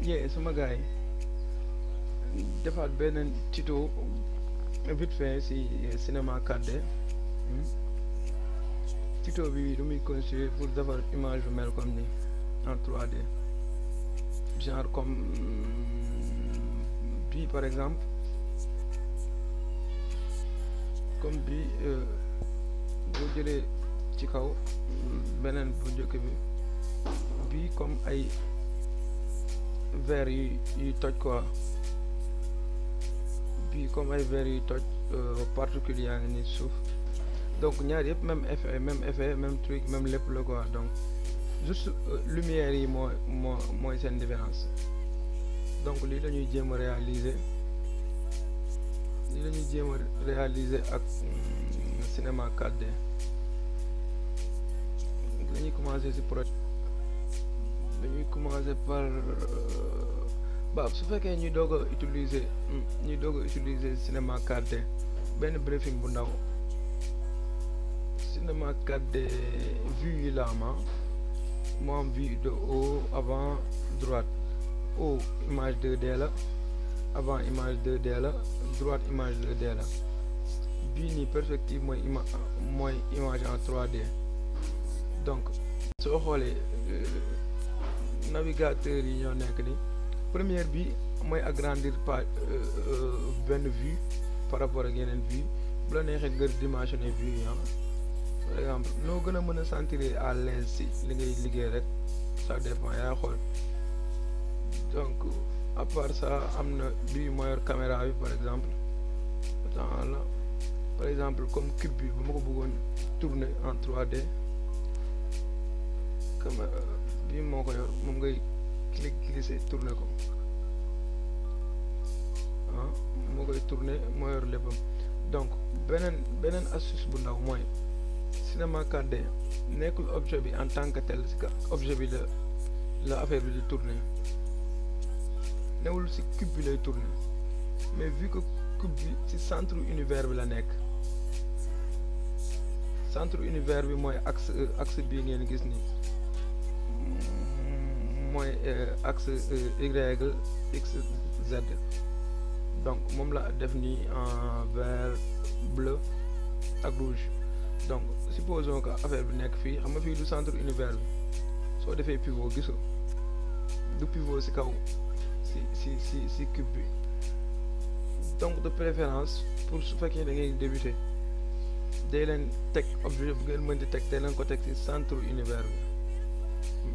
yee sama gars yi defaat beneen tuto vite fait si cinéma 4D. Tuto bi lu muy constituer pour defar image bu mel comme ni en 3D genre comme bii par exemple comme bii boo jëlee ci kaw beneen bu njëkk bi bii comme ay verre yuy toj quoi bii comme ay verre yuy toj particules yaa ngi ni suuf donc ñaar yëpp même effet même truc même lépp la quoi donc juste lumière yi mooy seen différence donc lii la ñuy jéem a réaliser ak cinéma 4D dañuy commencer ci projet dañuy commencer par su fekkee ñuy doog a utiliser cinéma 4D benn briefing bu ndaw. Cinéma 4D vue yi la ama moo am vue de haut avant droite haut image 2D la avant image 2D la droite image 2D la bii nii perspective mooy image en 3D donc soo xoolee navigateur yi ñoo nekk ni première bi mooy agrandir benn vue par rapport ak yeneen vue bu la neexee nga dimensionner vue yi par exemple noo gën a mën a sentir à l'aise si li ngay liggéey rek ça dépend yaa xool donc à part ça am na bii moo yor caméra bi par exemple attends là par exemple comme cube bi bu ma ko bëggoon tourner en 3D caméra bii moo ko yor moom ngay glisser tourner ko moo koy tourner moo yor léppam donc beneen astuce bu ndaw mooy cinéma 4D nekkul objet bi en tant que tel si objet bi la affaire bi di tourner newul si cube bi lay tourner mais vu que cube bi si centre univers bi la nekk centre univers bi mooy axe bii ngeen gis ni mooy axe y x z donc moom la def nii en vert bleu ak rouge donc supposons que affaire bi nekk fii xam nga fii du centre univers bi soo defee pivot gisoo du pivot ci kaw ci cube bi donc de préférence pour su fekkee da ngay débuter day leen teg objet bu ngeen mën di teg day leen ko teg ci centre univers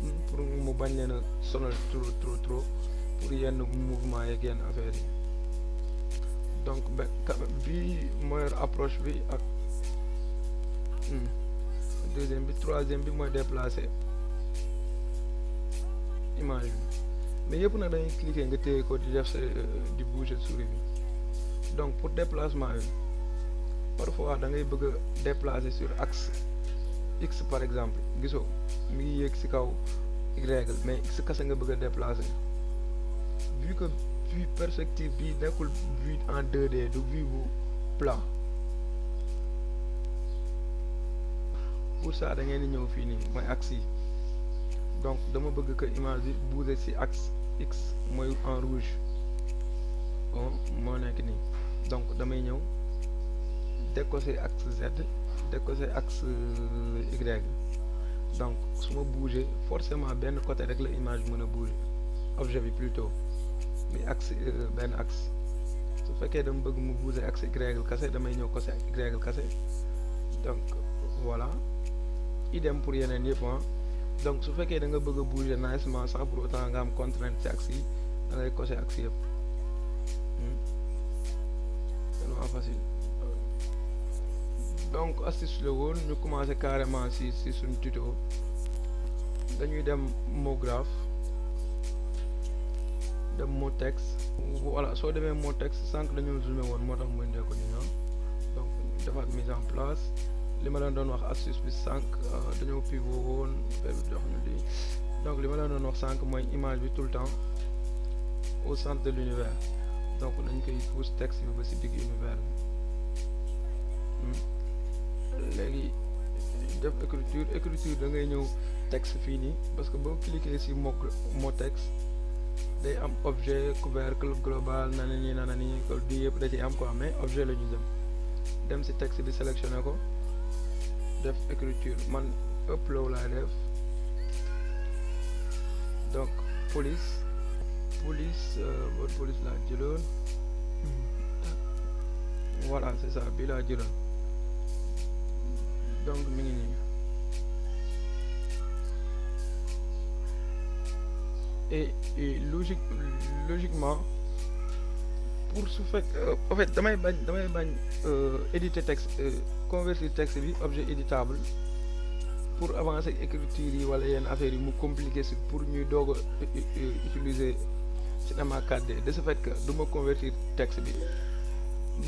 bi pour mu bañ leen a sonal trop pour yenn mouvement yeeg yenn affaire yi donc bii mooy approche bi ak deuxième bi troisième bi mooy déplacer image bi mais yëpp nag dañuy cliquer nga téye ko di def di bouger souris bi donc pour déplacement bi parfois da ngay bëgg a déplacer sur axe x par exemple gisoo mi ngi yéeg ci kaw y mais x kese nga bëgg a déplacer vu que vue perspective bi nekkul vue en 2D du vue bu plat pour ça da ngeen di ñëw fii nii mooy axe yi donc dama bëgg que image bi bouger ci axe x mooy en rouge bon moo nekk nii donc damay ñëw décocher axe z décocher axe y donc su ma bouger forcément benn côté rek la image mën a bouger objet bi plutôt muy axe benn axe su fekkee dama bëgg mu bouger axe y kase damay ñëw côté y kase donc voilà idem pour yeneen yëpp donc su fekkee da nga bëgg a bouger nicement sans pour autant nga am contrainte ci axe yi da ngay cocher axe yëpp tellement facile donc astuce la woon ñu commencer carrément ci suñu tuto dañuy dem mot graphe dem mot texte voilà soo demee mot texte sànq dañoo zoomé woon moo tax muy nekk nii donc defaat mise en place li ma leen doon wax astuce bi sànq dañoo pivot woon affaire bi jox ñu lii donc li ma leen doon wax sànq mooy image bi tout le temps au centre de l'univers donc nañ koy pousse texte bi ba ci digg univers bi léegi def écriture da ngay ñëw texte fii nii parce que boo cliquer ci mot texte day am objet couvercle global nana nii di yëpp da ci am quoi, mais objet la ñu dem ci texte bi sélectionné ko def écriture man upload laa def donc police word police laa jëloon voilà c'est ça bi laa jëloon donc mi ngi nii et logiquement pour su fekk en fait damay bañ éditer texte convertir texte bi objet éditable pour avancer écriture yi wala yenn affaires yi mu compliqué si pour ñuy doog a utiliser Cinema 4D de ce fait que du ma convertir texte bi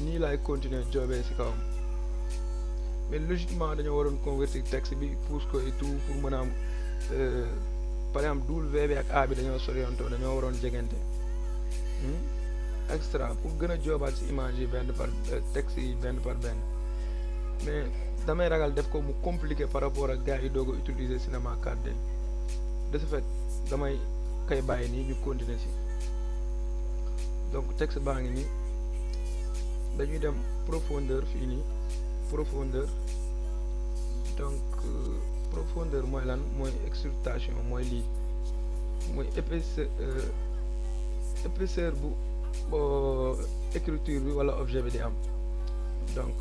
nii laay continuer joobee si kawam mais logiquement dañoo waroon convertir texte bi pousse ko et tout pour mën a am par exemple W bi ak A bi dañoo soriantoo dañoo waroon jegante extra pour gën a joobaat ci image yi benn par texte yi benn par benn mais damay ragal def ko mu compliqué par rapport ak gars yi doog a utiliser Cinema 4D de ce fait damay koy bàyyi nii ñu continuer ci donc texte baa ngi nii dañuy dem profondeur fii nii profondeur donc profondeur mooy lan mooy extrudation mooy lii mooy épaisseur bu écriture bi wala objet bi di am donc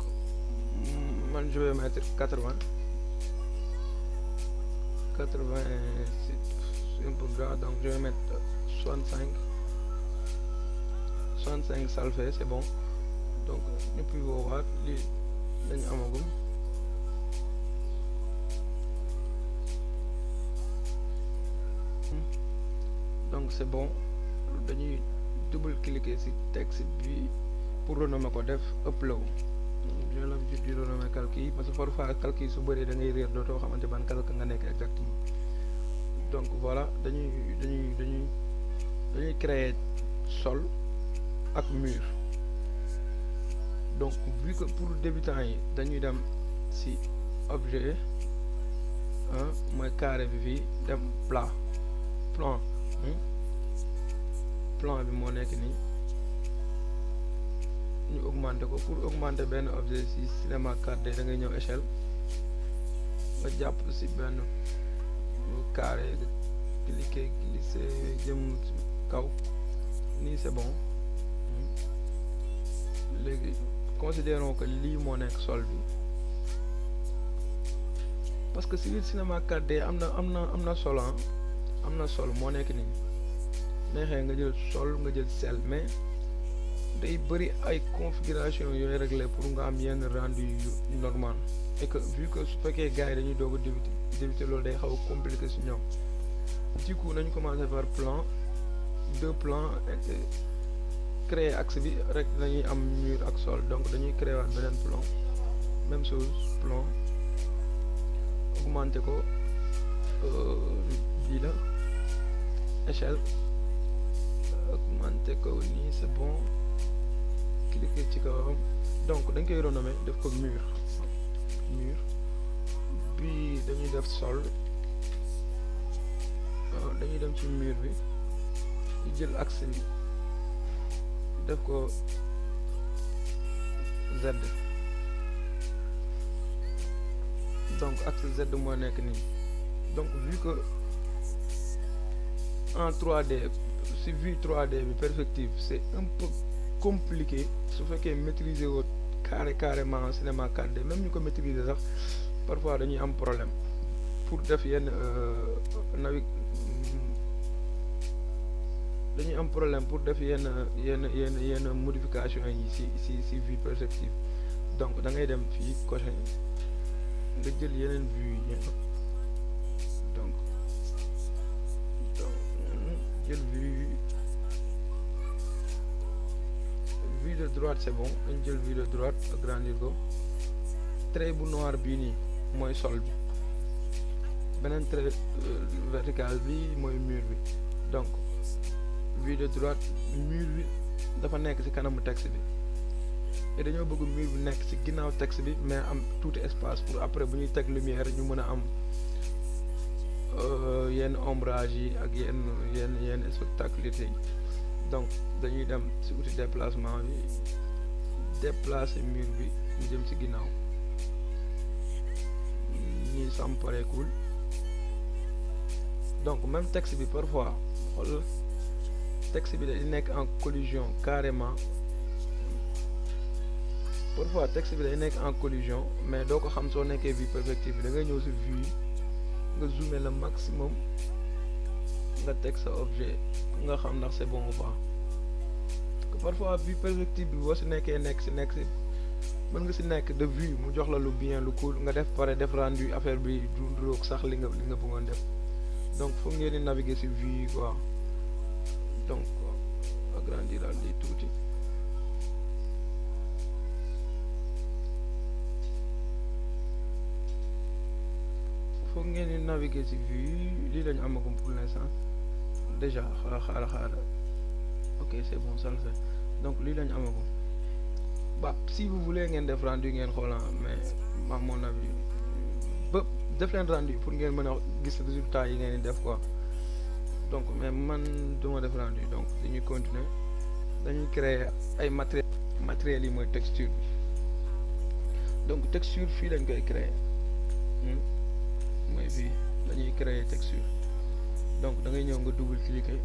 man je vais mettre 80 c'est un peu grand donc je vais mettre 65 salfait c'est bon donc ñu pivot waat lii dañu amagum donc c'est bon dañuy double cliquer ci texte bi pour renommer ko def upload j'ai l'habitude di renommer calque yi parce que parfois calque yi su bëree da ngay réer dootoo xamante ban calque nga nekk exactement donc voilà dañuy créer sol ak mur donc vu que pour débutants yi dañuy dem ci objet mooy carré bi fii dem plan bi moo nekk nii ñu augmenter ko pour augmenter benn objet ci Cinema 4D da ngay ñëw échelle nga jàpp ci benn carré cliquer glisser jëm kaw nii c'est bon léegi considérons que lii moo nekk sol bi parce que ci biir Cinema 4D am na sol am na sol moo nekk nii neexee nga jël sol nga jël sel mais day bëri ay configuration yooyu régler pour nga am yenn rendu yu normal et que vu que su fekkee gars yi dañuy doog a débuter loolu day xaw a compliqué si ñoom du coup nañu commencer par plan deux plans créer axe bi rek dañuy am mur ak sol donc dañuy créer waat beneen plan même chose plan augmenter ko bii la échelle augmenter ko nii c'est bon cliquer ci kawam donc dañ koy renommer def ko mur bi dañuy def sol dañuy dem ci mur bi ñu jël axe bi def ko Z donc axe Z moo nekk nii donc vu que en 3D si vue 3D bi perspective c'est un peu compliqué su fekkee maîtriser woo carrément Cinema 4D même ñu ko maîtriser sax parfois dañuy am problème pour def yenn dañuy am problème pour def yenn modification yi si vue perspective donc da ngay dem fii côté nga jël yeneen vue yi donc jël vue de droite c'est bon dañ jël vue de droite agrandir ko trait bu noir bii nii mooy sol bi beneen trait vertical bi mooy mur bi donc vue de droite mur bi dafa nekk ci kanamu texte bi et dañoo bëgg mur bi nekk ci ginnaaw texte bi mais am tuuti espace pour après bu ñuy teg lumière ñu mën a am yenn ombrage yi ak yenn spectacularité yi. Donc dañuy dem ci outil déplacement bi déplacer mur bi mu jëm ci ginnaaw ñi sam pareekul. Donc même texte bi parfois xool texte bi day nekk en collision carrément, parfois texte bi day nekk en collision mais doo ko xam soo nekkee vue perspective bi da ngay ñëw ci vue nga zoomer le maximum nga teg sa objet nga xam ndax c'est bon ou pas. Que parfois vue perspective bi boo ci nekkee nekk ci mën nga ci nekk de vue mu jox la lu bien lu cool nga def pare def rendu affaire bi du roog sax li nga bëggoon def. Donc faut ngeen di naviguer ci vue yi quoi. Donc agrandir daal di tuuti. Faut ngeen di naviguer ci vue lii lañu amagum pour l'instant déjà xaaral ok c'est bon ça le fait. Donc lii lañu amagum bah si vous voulez ngeen def rendu ngeen xool mais à mon avis ba def leen rendu pour ngeen mën a gis résultat yi ngeen di def quoi. Donc mais man duma def rendu donc dañuy continuer dañuy créer ay matériels yi mooy texture bi. Donc texture fii lañ koy créer mooy fii dañuy créer texture. Donc da ngay ñëw nga double cliquer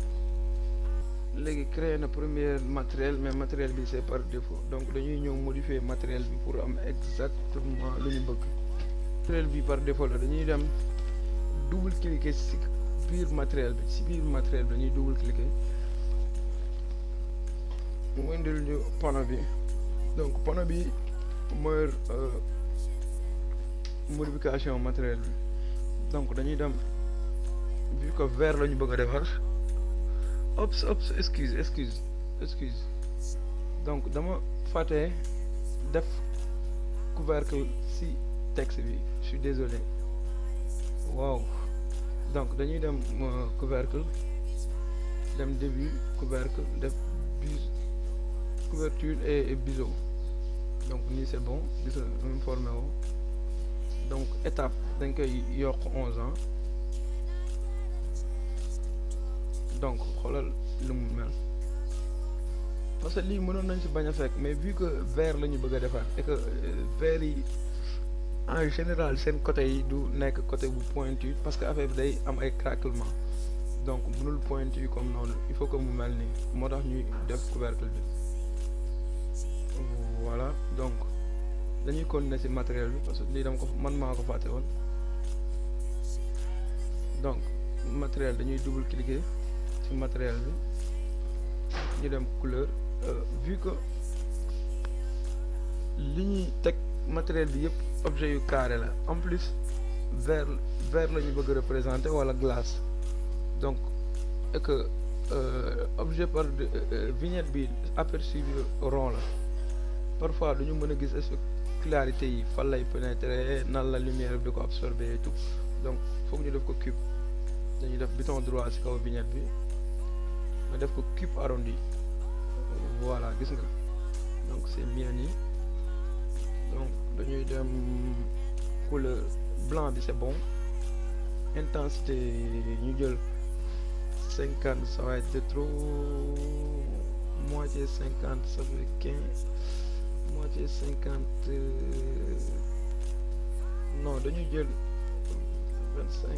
léegi créer na premier matériel mais matériel bi c'est par défaut donc dañuy ñëw modifier matériel bi pour am exactement lu ñu bëgg. Matériel bi par défaut la dañuy dem double cliquer ci biir matériel bi dañuy double cliquer mu indil ñu panneau bi. Donc panneau bi mooy modification matériel bi. Donc dañuy dem vu que vert la ñu bëgg a defar excuse donc dama fàtte def couvercle ci texte bi, je suis désolé. Wow. Donc dañuy dem couvercle dem début couvercle def couverture et biseau. Donc nii c'est bon gis nga mu formé woo. Donc étape dañ koy yokk 11 ans. Donc xoolal lu mu mel parce que lii mënoon nañ ci bañ a fekk mais vu que vert la ñu bëgg a defar et que vert yi en général seen côté yi du nekk côté bu pointu parce que affaire bi day am ay craquement donc mënul pointu comme noonu il faut que mu mel nii moo tax ñuy def couvercle bi. Voilà donc dañuy continuer ci matériel bi parce que lii dama ko maa ko fàtte woon. Donc matériel dañuy double cliquer ci matériel bi ñu dem couleur vu que li ñuy teg matériel bi yëpp objet yu carré la en plus vert la ñu bëgg représenter wala glace donc et que objet par vignette bi aperçu bi rond la parfois duñu mën a gis clarité yi fan lay pénétrer nan la lumière bi di ko absorber et tout donc foog ñu def ko cube. Dañuy def bouton droit ci kaw vignette bi nga def ko cube arrondi voilà gis nga donc c'est bien nii. Donc dañuy dem couleur blanc bi c'est bon intensité ñu jël 50 ça va être trop moitié 50 ça fait 15 moitié 50 non dañuy jël 25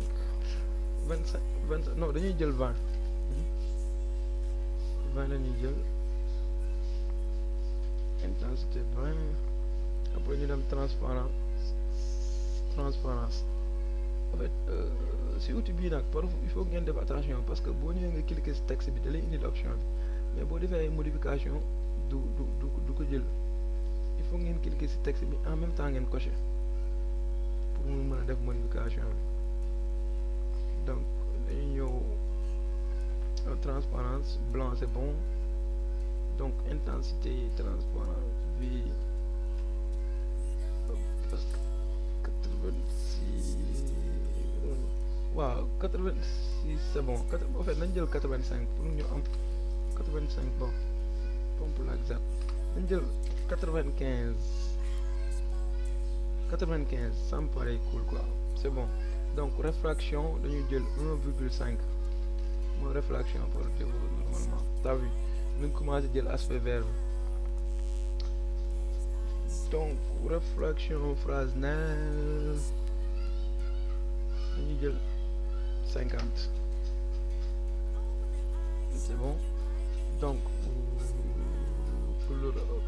non dañuy jël 20 la ñuy jël intensité 20 après ñu dem transparence en fait si outil bii nag parfois il faut ngeen def attention parce que boo ñëwee nga cliquer ci texte bi da lay indil option bi mais boo defee ay modification du ko jël il faut ngeen cliquer ci texte bi en même temps ngeen cocher pour mu mën a def modification bi. Donc dañuy ñëw transparence blanc c'est bon donc intensité transparence bi parce que 86 waaw 86 c'est bon en fait nañ jël 85 pour ñu am 85 bon pompe la exact nañ jël 95 ça me paraît cool quoi c'est bon donc réfraction dañuy jël 1,5 mooy réfraction pour normalement t'as vu ñu ngi commencé jël aspect vert bi donc réfraction Fresnel dañuy jël 50 c'est bon donc couleur blanc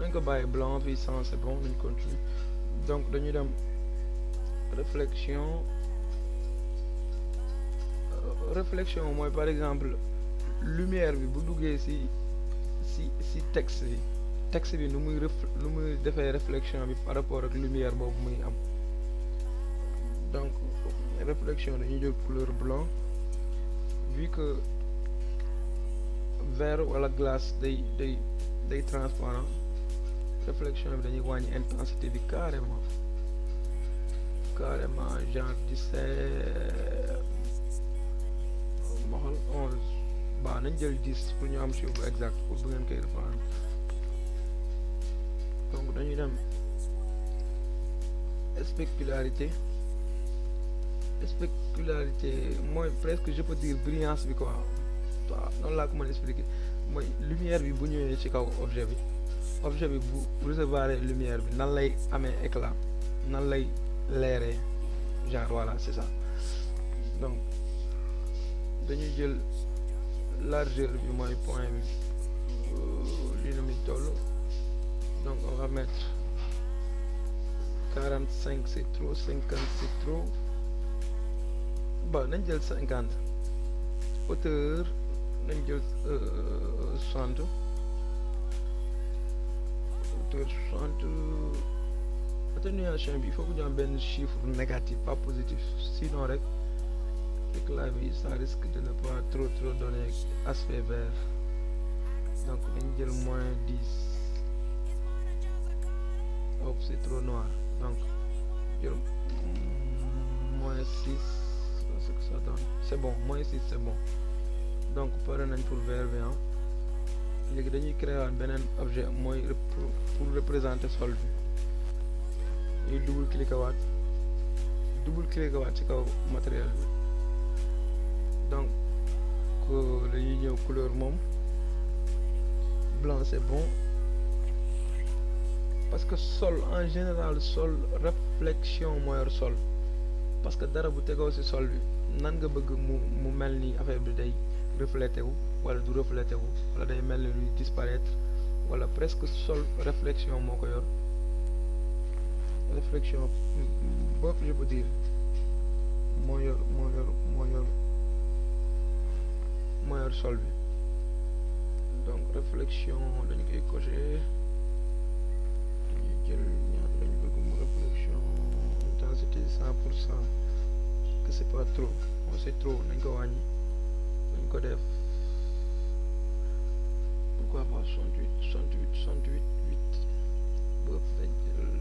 nañ ko bàyyi blanc puis sans c'est bon nañ continue donc dañuy dem réflexion mooy par exemple lumière bi bu duggee ci texte bi nu muy defee réflexion bi par rapport ak lumière boobu muy am donc réflexion dañuy jël couleur blanc vu que verre wala glace day transparent réflexion bi dañuy wàññi intensité bi carrément genre 17 ma xool 11 baax nañ jël 10 pour ñu am chiffre bu exact pour bu ngeen koy reprendre donc dañuy dem spécularité mooy presque je peux dire brillance bi quoi waaw noonu laa ko mën a expliquer mooy lumière bi bu ñëwee ci kaw objet bi bu recevoir lumière bi nan lay amee éclat nan lay leeree genre voilà c'est ça donc dañuy jël largeur bi mooy point bi li nu muy toll donc on va mettre 45 c'est trop 50 c'est trop bon nañ jël 50 hauteur nañ jël 60 hauteur 60 atténuation bi il faut que ñu am benn chiffre négatif pas positif sinon rek éclat bi ça risque de ne pas trop donner aspect vert donc dañ jël moins 10 hop c'est trop noir donc jël moins 6 ce que ça donne c'est bon moins 6 c'est bon donc pare nañ pour vert bi léegi dañuy créer waat beneen objet mooy pour représenter sol bi ñuy double cliquer waat ci kaw matériel bi donc dañuy ñëw couleur moom blanc c'est bon parce que sol en général sol réflexion mooy yor sol parce que dara bu tegoo ci sol bi nan nga bëgg mu mel ni affaire bi day reflété wu wala du reflété wu wala day mel ni luy disparaître wala presque sol réflexion moo ko yor réflexion bopp je peux dire moo yor sol bi donc réflexion dañu koy cocher dañuy jël ñaar lañu bëgg mu réflexion intensité 100% que c'est pas trop bon c'est trop nañ ko wàññi dañ ko def pourquoi pas 68 8 boobu dañ jël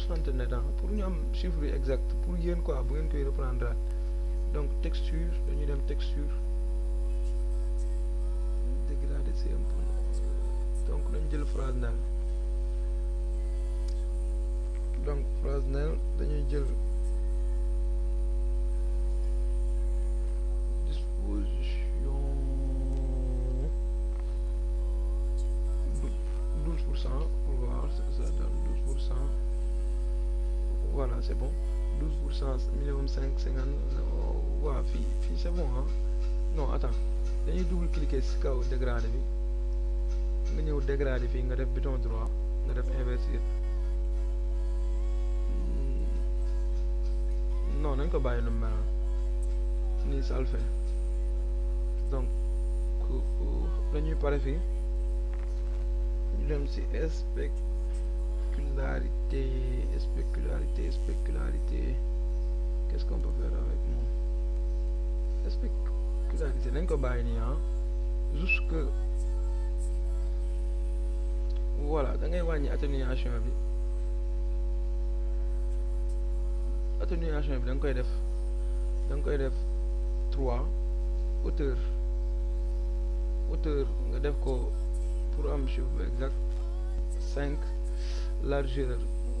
68 net pour ñu am chiffre yi exact pour yéen quoi bu ngeen koy reprendre donc texture dañuy dem texture dégradé c'est un peu donc dañu jël Fresnel donc Fresnel dañuy jël disposition 12% pour voir ce que ça donne 12%. Voilà, c'est bon. 12%, minimum 50. Waaw fii c'est bon non attends dañuy double cliquer ci kaw dégradé bi nga ñëw dégradé fii nga def bouton droit nga def inverser non nañ ko bàyyi nu mel nii ça le fait donc dañuy pare fii ñu dem ci spécularité qu'est-ce qu'on peut faire avec moom spécularité nañ ko bàyyi nii juste que voilà da ngay wàññi atténuation bi da nga koy def 3 hauteur nga def ko pour am chiffre exact 5 largeur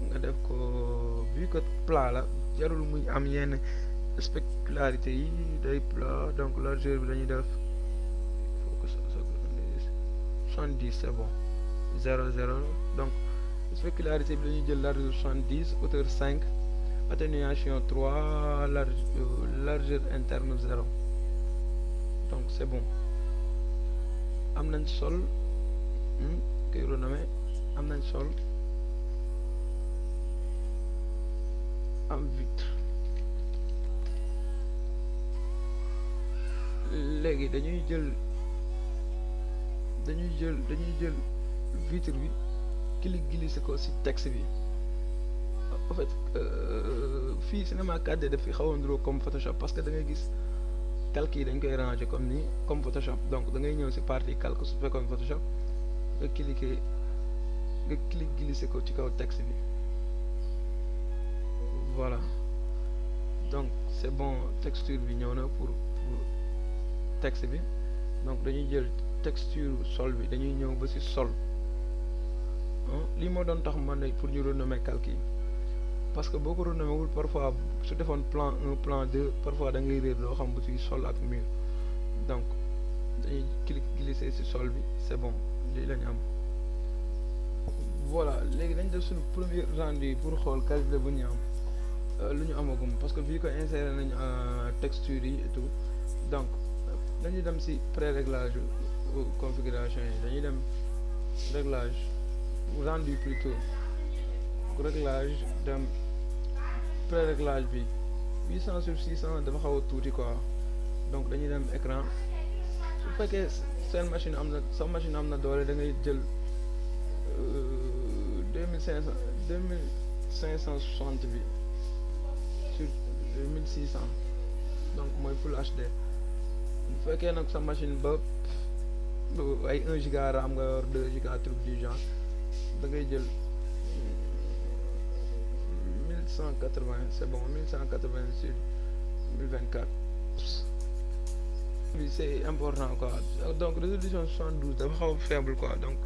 nga def ko vu que plat la jarul muy am yenn spécularité yi day plat donc largeur bi dañuy def faut que ça 70 c'est bon 0 0 donc spécularité bi dañuy jël largeur 70 hauteur 5 atténuation 3 largeur interne 0 donc c'est bon am nañ sol koy renommé am nañ sol am vitre léegi dañuy jël vitre bi glisser ko ci texte bi en fait fii Cinema 4D daf fi xaw a niroo comme Photoshop parce que da ngay gis calque yi dañ koy ranger comme nii comme Photoshop donc da ngay ñëw ci partie calque su fekkoon Photoshop nga glisser ko ci kaw texte bi voilà donc c'est bon texture bi ñëw na pour texte bi donc dañuy jël texture sol bi dañuy ñëw ba ci sol lii moo doon tax man pour ñu renommer calque yi parce que boo ko renommé wul parfois su defoon plan 1 plan 2 parfois da ngay réer doo xam bu ci sol ak mur donc dañuy glisser ci sol bi c'est bon lii lañu am voilà léegi dañ def suñu premier rendu pour xool qualité bu ñu am lu ñu amagum parce que vu que inséré nañu texture yi et tout donc dañuy dem ci pré-réglage configuration yi dañuy dem réglage rendu plutôt réglage dem pré-réglage bi 800 sur 600 dafa xaw a tuuti quoi donc dañuy dem écran su fekkee seen machine am na sa machine am na doole da ngay jël 2560 bi sur 1600 donc mooy Full HD bu fekkee nag sa machine ba ay 1 giga RAM nga yor 2 giga truc du genre da ngay jël 1180 c'est bon 1180 sur 1024 oui c'est important quoi donc résolution 72 dafa xaw a faible quoi donc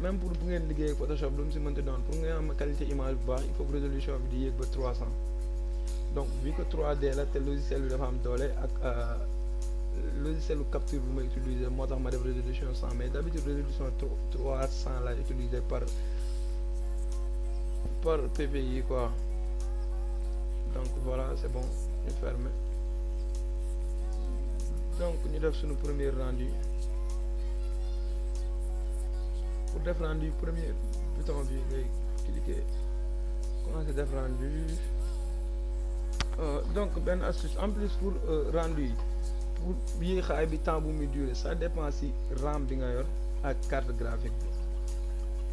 même pour bu ngeen liggéey Photoshop lu mu si mënti doon pour ngeen am qualité image bu baax il faut que résolution bi di yéeg ba 300 donc vu que 3D la te logiciel bi dafa am doole ak logiciel lu capture bu may utiliser moo tax ma def résolution 100 mais d'habitude résolution 300 la utiliser par PPI quoi donc voilà c'est bon ñu ferme donc ñu def suñu premier rendu pour def rendu premier bouton bi ngay cliquer commencer def rendu donc benn astuce en plus pour rendu yi pour yéexaay bi temps bu muy durer ça dépend si RAM bi nga yor ak carte graphique bi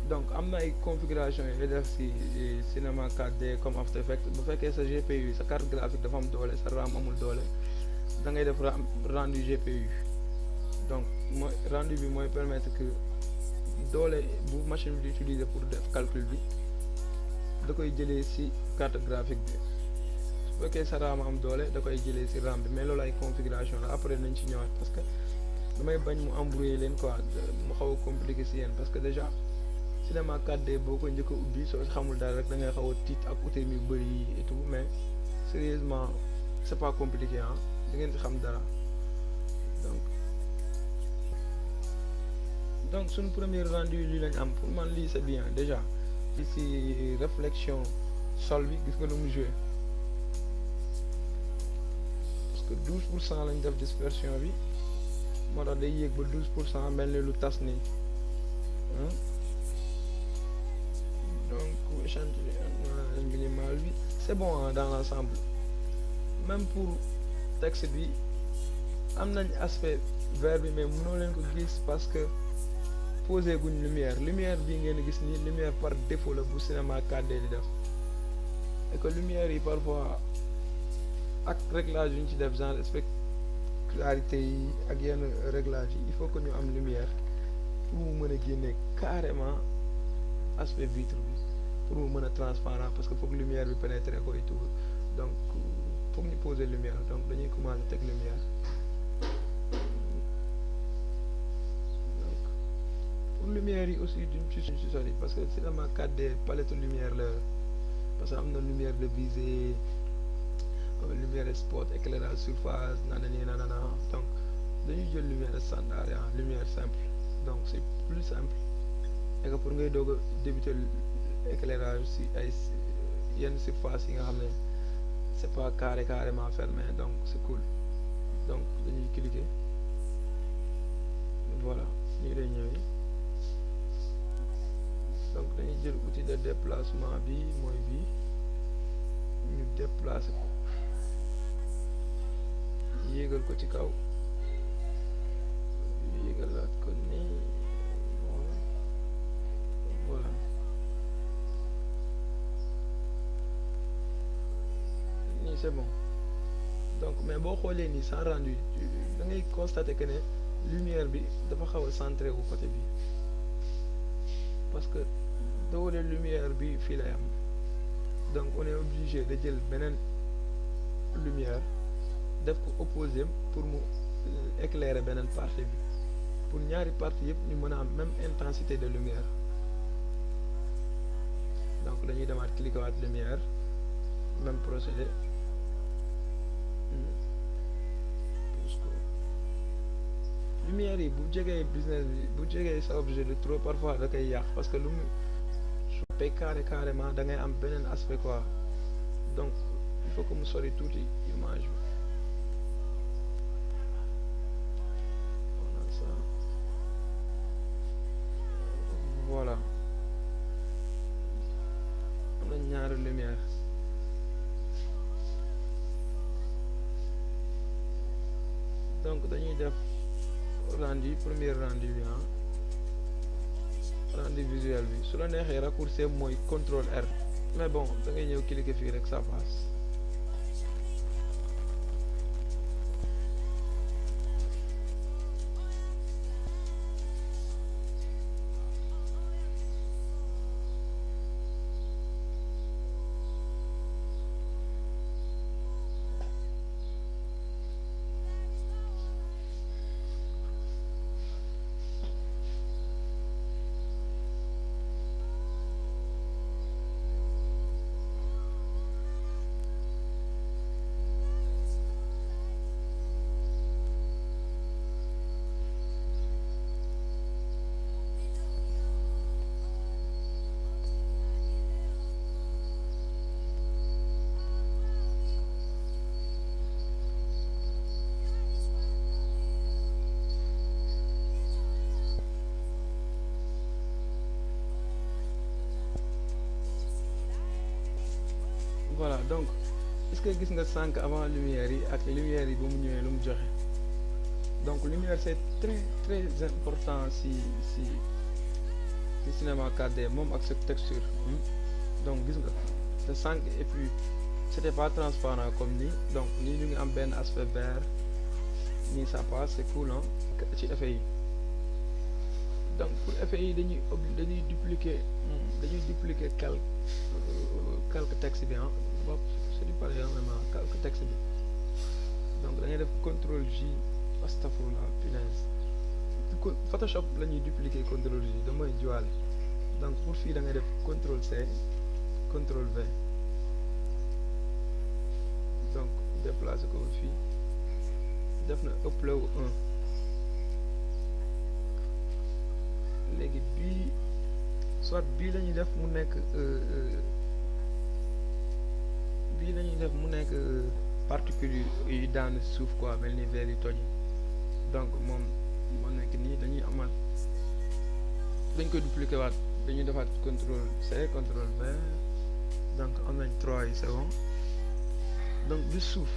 donc am na ay configuration yi def si Cinema 4D comme After Effects bu fekkee sa GPU sa carte graphique dafa am doole sa RAM amul doole da ngay def rendu GPU donc mooy rendu bi mooy permettre que doole bu machine bi di utiliser pour def calcul bi da koy jëlee ci carte graphique bi su fekkee sa RAM am doole da koy jëlee ci RAM bi mais loolu ay configuration la après nañ ci ñëwaat parce que damay bañ mu embrouiller leen quoi mu xaw a compliqué ci yéen parce que déjà Cinema 4D boo ko njëkk a ubbi soo xamul daal rek da ngay xaw a tiit ak outil yu bëri yi et tout mais sérieusement c'est pas compliqué ah da ngeen ci xam dara donc suñu premier rendu lii lañ am pour man lii c'est bien déjà ici réflexion sol bi gis nga lu mu joué parce que 12% lañ def dispersion bi moo tax day yéeg ba 12% mel ni lu tas nii donc échantillonnage minimal bi c'est bon dans l'ensemble même pour texte bi am nañ aspect vert bi mais mënoo leen ko gis parce que posé guñ lumière bi ngeen gis ni lumière par défaut la bu Cinema 4D di def et que lumière yi parfois ak réglage yu ñu ci def genre spectacularité yi ak yenn réglage yi il faut que ñu am lumière pour mu mën a génne carrément aspect vitre bi pour mu mën a transparent parce que foog lumière bi pénétrer ko et tout donc foog ñu poser lumière donc dañuy commencer teg lumière. Pour lumière yi aussi duñ ci sori parce que cinéma 4D palette lumière la parce que am na lumière de visée lumière spot éclairage surface nanana donc dañuy jël lumière standard lumière simple donc c'est plus simple et que pour ngay doog a débuter éclairage si ay yenn surface yi nga xam ne c'est pas carrément fermé donc c'est cool donc dañuy cliquer voilà nii lay ñëwee donc dañuy jël outil de déplacement bi mooy bi ñu déplacer ko yéegal ko ci kaw yéegalaat ko nii voilà nii c'est bon donc mais boo xoolee nii sans rendu da ngay constater que ne lumière bi dafa xaw a centré wu côté bi parce que doole lumière bi fii lay am donc on est obligé de jël beneen lumière def ko opposé pour mu éclairer beneen partie bi pour ñaari partie yëpp ñu mën a am même intensité de lumière donc dañuy demaat cliquer waat lumière même procédé lumière yi bu jegee business bi bu jegee sa objet de trop parfois da koy yàq parce que lu mu su pay carrément da ngay am beneen aspect quoi donc il faut que mu sori tuuti image bi voilà am na ñaari lumière donc dañuy def rendu premier rendu bi rendu visuel bi su la neexee raccourci mooy contrôle R mais bon da ngay ñëw cliquer fii rek ça passe voilà donc est-ce que gis nga sànq avant lumière yi ak lumière yi ba mu ñëwee lu mu joxe donc lumière c'est très important si cinéma 4D moom ak sa texture donc gis nga te sànq et puis c'était pas transparent comme nii donc nii ñu ngi am benn aspect vert nii ça passe c'est cool ci effet yi donc pour effet yi dañuy dupliquer calque texte bi bopp c'est du pareil vraiment calque texte bi donc da ngay def contrôle J astafurlah punaise Photoshop la ñuy dupliquer contrôle J damay juwaale donc pour fii da ngay def contrôle C contrôle V donc déplacer ko fii def na upload 1 léegi bii soit bii la ñuy def mu nekk particules yu daan suuf quoi mel ni verre yu toj donc moom moo nekk nii dañuy amaat dañ koy dupliquer waat dañuy defaat contrôle C contrôle V donc am nañ 3 yi c'est bon donc bi suuf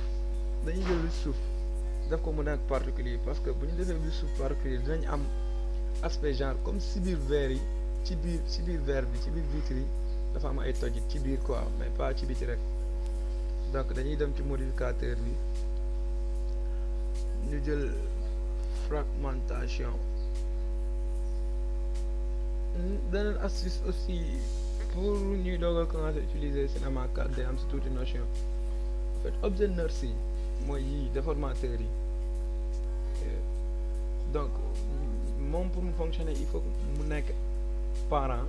dañuy jël bi suuf def ko mu nekk particulier parce que bu ñu defee bi suuf particulier dinañ am aspect genre comme si biir verre yi ci biir verre bi ci biir vitre yi dafa am ay tojit ci biir quoi mais pas ci biti rek donc dañuy dem ci modificateur bi ñu jël fragmentation beneen astuce aussi pour ñuy doog a commencer utiliser cinéma 4D am si tuuti notion en fait objet NURBS yi mooy yii déformateur yi donc moom pour mu fonctionner il faut que mu nekk parent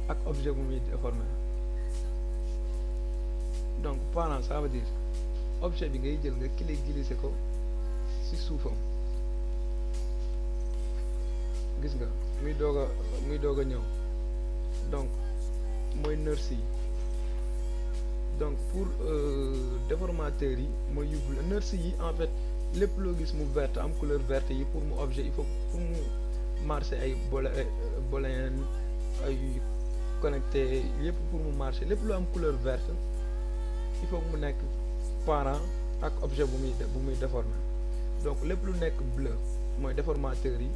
ak objet bu muy déformer donc parent ça veut dire objet bi ngay jël nga glisser ko ci suufam gis nga muy doog a ñëw donc mooy nurse yi donc pour déformateur yi mooy yóbbu nurse yi en fait lépp loo gis mu verte am couleur verte yi pour mu objet il faut pour mu marcher ay booléen ay connecté yépp pour mu marcher lépp lu am couleur verte il faut mu nekk parent ak objet bu muy déformer donc lépp lu nekk bleu mooy déformateur yi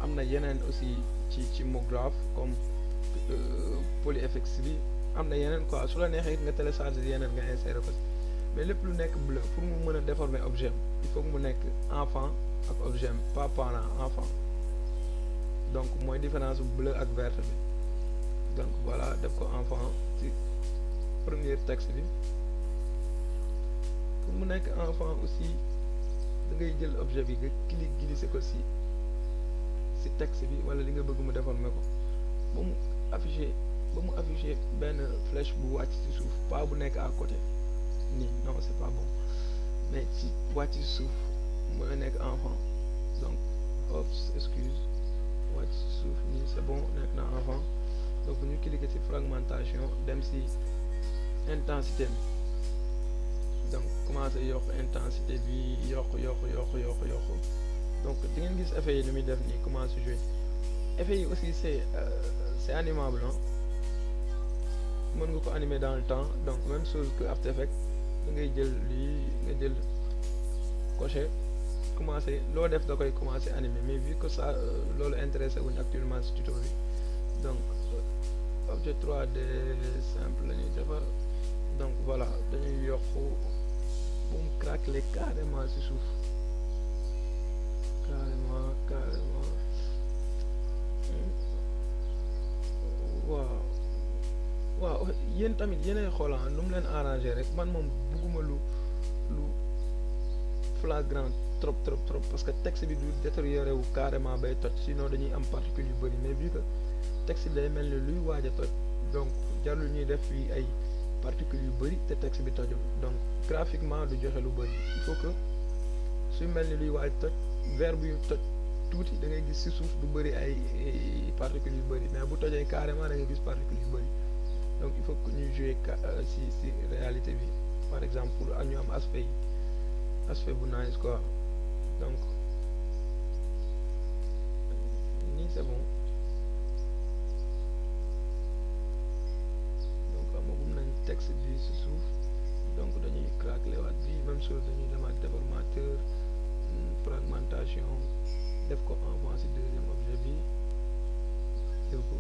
am na yeneen aussi ci MoGraph comme PolyFX bi am na yeneen quoi su la neexee nga télécharger yeneen nga insérer ko mais lépp lu nekk bleu pour mu mën a déformer objet il faut que mu nekk enfant ak objet pas parent enfant donc mooy différence bleu ak vert bi donc voilà def ko enfant ci premier texte bi pour mu nekk enfant aussi da ngay jël objet bi nga glisser ko ci texte bi wala li nga bëgg mu déformer ko ba mu affiché benn flèche bu wàcc ci suuf pas bu nekk à côté nii non c'est pas bon mais ci wàcc ci suuf mooy nekk enfant donc excuse wàcc ci suuf nii c'est bon nekk na enfant donc bu ñu cliquer ci fragmentation dem ci intensité bi donc commencer yokk intensité bi yokk donc di ngeen gis effet yi ni muy def nii commencer jouer effet yi aussi c'est animable hein mën nga ko animer dans le temps donc même chose que After Effects da ngay jël lii nga jël cocher commencer loo def da koy commencer animer mais vu que ça loolu intéressé wuñ actuellement ci tuto bi donc objet 3D simple la ñuy defar donc voilà dañuy yokk bu mu craquer carrément ci suuf carrément waaw yéen tamit yéenay xoola nu mu leen arrangé rek man moom bugguma lu flagrant trop parce que texte bi du détérioré wu carrément bay toj sinon dañuy am particules yu bëri mais vu que texte bi day mel ni luy waaj a toj donc jarul ñuy def fii ay particules yu bëri te texte bi tojul donc graphiquement du joxe lu bëri il faut que suy mel ni luy waaj toj verre bu toj tuuti da ngay gis ci suuf du bëri ay particules yu bëri mais bu tojee carrément da ngay gis particules yu bëri donc il faut que ñuy jouer ci réalité bi par exemple pour ñu am aspect bu nice quoi donc nii c'est bon donc amagum nañ texte bi ci suuf donc dañuy craquer waat bi même chose dañuy demaat déformateur fragmentation def ko envoyer ci deuxième objet bi def ko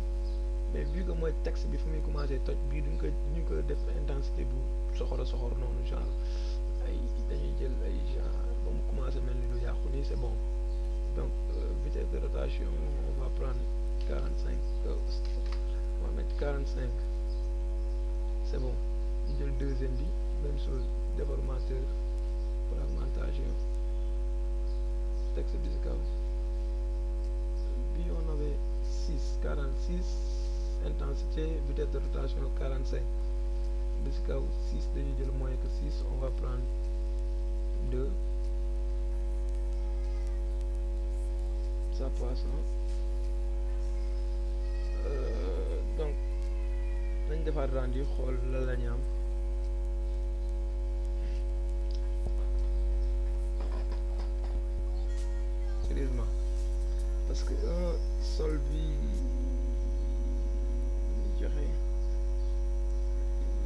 mais vu que mooy texte bi fu muy commencer toj bii duñ ko def intensité bu soxor noonu genre ay dañuy jël ay genre ba mu commencer mel ni lu yàqu nii c'est bon donc vitesse de rotation on va prendre 45 on va mettre 45 c'est bon ñu jël deuxième bi même chose déformateur fragmentation texte bi ci kaw bi on avait 46 intensité vitesse de rotation 45 bi ci kaw 6 dañuy jël moins que 6 on va prendre 2 ça passe donc dañ defaat rendu xool la la ñu am sérieusement parce que sol bi joxe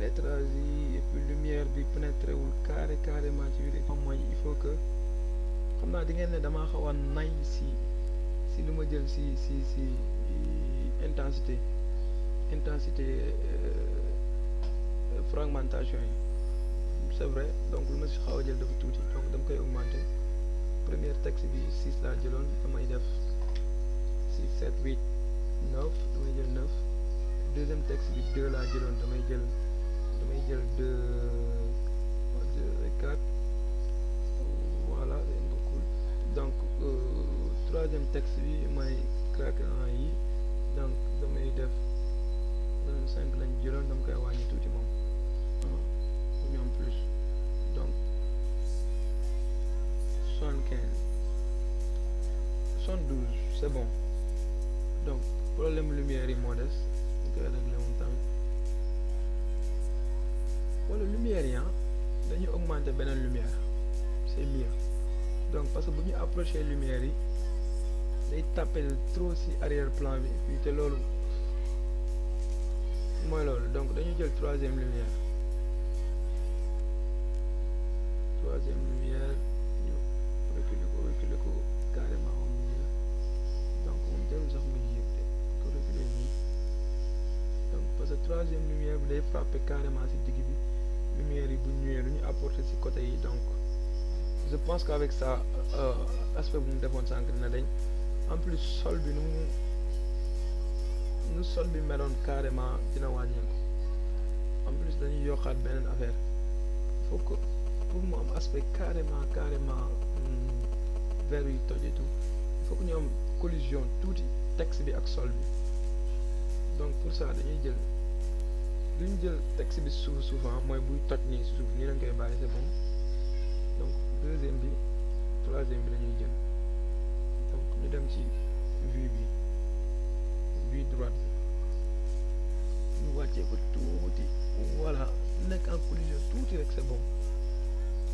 lettrage yi et puis lumière bi pénétré wul carrément ci biir xam mooy il faut que xam naa di ngeen ne damaa xaw a nay si lu ma jël si intensité fragmentation yi c'est vrai donc lu ma si xaw a jël dafa tuuti donc dama koy augmenter premier texte bi 6 laa jëloon damay def 6 7 8 9 damay jël 9 deuxième texte bi 2 laa jëloon damay jël 2 et 4 voilà c'est un peu cool donc troisième texte bi mooy craquant yi donc damay def 5 lañ jëloon dama koy wàññi tuuti moom pour ñu am plus donc 75 72 c'est bon donc problème lumière yi moo des ñu koy réglé moom tamit wala lumière yi dañuy augmenter beneen lumière c'est mieux donc parce que bu ñu approché lumière yi day tapé trop ci arrière plan bi fii te loolu mooy loolu donc dañuy jël troisième lumière ñu reculer ko carrément au milieu donc moom jarul sax muy yéeg de ko reculer nii donc parce que troisième lumière bi day frappé carrément ci digg bi lumière yi bu ñëwee lu ñu apporté ci côté yi donc je pense qu'avec ça aspect bu mu defoon sànq dina dañ en plus sol bi nu sol bi meloon carrément dina wàññeeku en plus dañuy yokkaat beneen affaire il faut que pour mu am aspect carrément verre yi toj et tout il faut que ñu am collision tuuti texte bi ak sol bi donc pour ça dañuy jël duñ jël texte bi souvent mooy buy toj nii suuf nii lañ koy bàyyi c'est bon donc deuxième bi troisième bi lañuy jël donc ñu dem ci vue droite ñu wàccee ko tuuti voilà nekk en collision tuuti rek c'est bon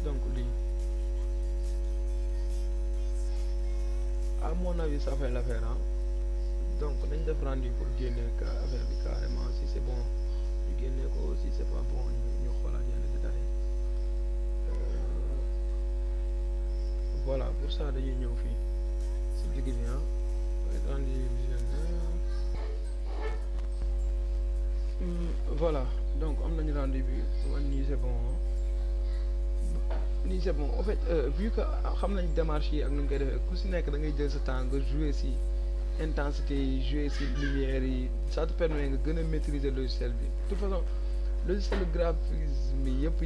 donc lii à mon avis ça fait l'affaire donc nañ def rendu pour génne affaire bi carrément si c'est bon ñu génne ko si c'est pas bon ñu xoolaat yenn détails voilà pour ça dañuy ñëw fii si digg bi rendu visionnaire voilà donc am nañu rendu bi man nii c'est bon nii c'est bon en fait vu que xam nañ démarche yi ak nu ñu koy defee ku si nekk da ngay jël sa temps nga jouer si intensité yi jouer si lumière yi ça te permet nga gën a maîtriser logiciel bi de toute façon logiciel graphisme bi yëpp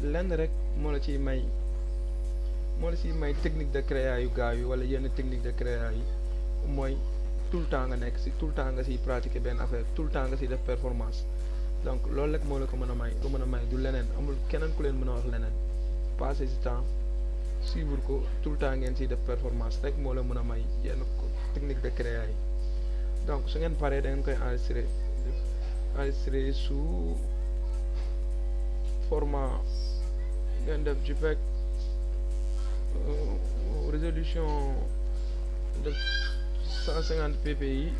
lenn rek moo la ciy may technique de créa yu gaaw yi wala yenn technique de créa yi mooy tout le temps nga nekk si tout le temps nga siy pratiquer benn affaire tout le temps nga siy def performance donc loolu rek moo la ko mën a may du leneen amul keneen ku leen mën a wax leneen passer si temps suivre ko tout le temps ngeen siy def performance rek moo la mën a may yenn technique de créa yi donc su ngeen paree da ngeen koy enregistrer sous format ngeen def JPEG résolution de 150 ppi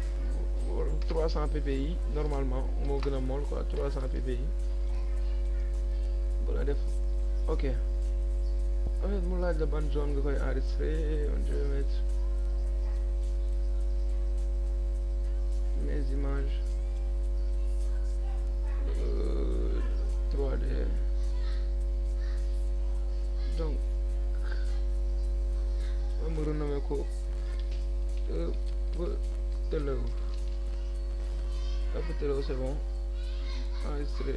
300 ppi normalement moo gën a mool quoi 300 ppi bu la def ok en fait mu laaj la ban zone nga koy enregistrer je vais mettre mes images 3D donc ma renommé ko Apotelo c'est bon enregistré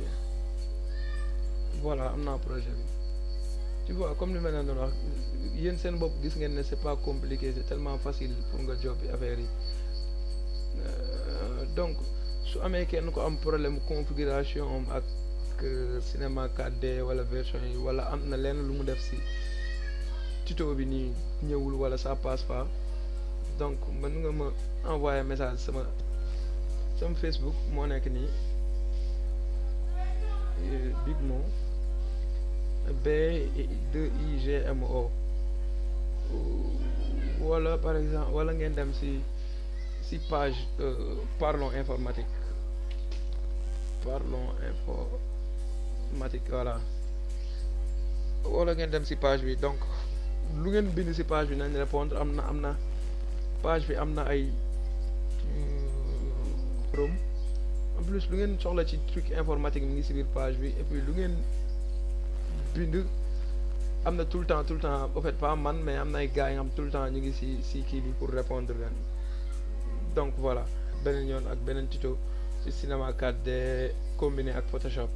voilà am naa projet bi tu vois comme li ma leen doon wax yéen seen bopp gis ngeen ne c'est pas compliqué c'est tellement facile pour nga job affaire yi donc su amee kenn ko am problème configuration ak cinéma 4D wala version yi wala am na lenn lu mu def si tuto bi nii ñëwul wala ça passe pas donc mën nga ma envoyer message sama Facebook moo nekk nii Bigmo BIGMO wala par exemple wala ngeen dem si page Parlons Informatique voilà wala ngeen dem si page bi donc lu ngeen bind si page bi nañ répondre am na page bi am na ay rom en plus lu ngeen soxla ci truc informatique mi ngi si biir page bi et puis lu ngeen bind am na tout le temps en fait pas man mais am na ay gars yi nga xam tout le temps ñu ngi si kii bi pour répondre leen donc voilà beneen yoon ak beneen tuto ci cinéma 4D combiné ak Photoshop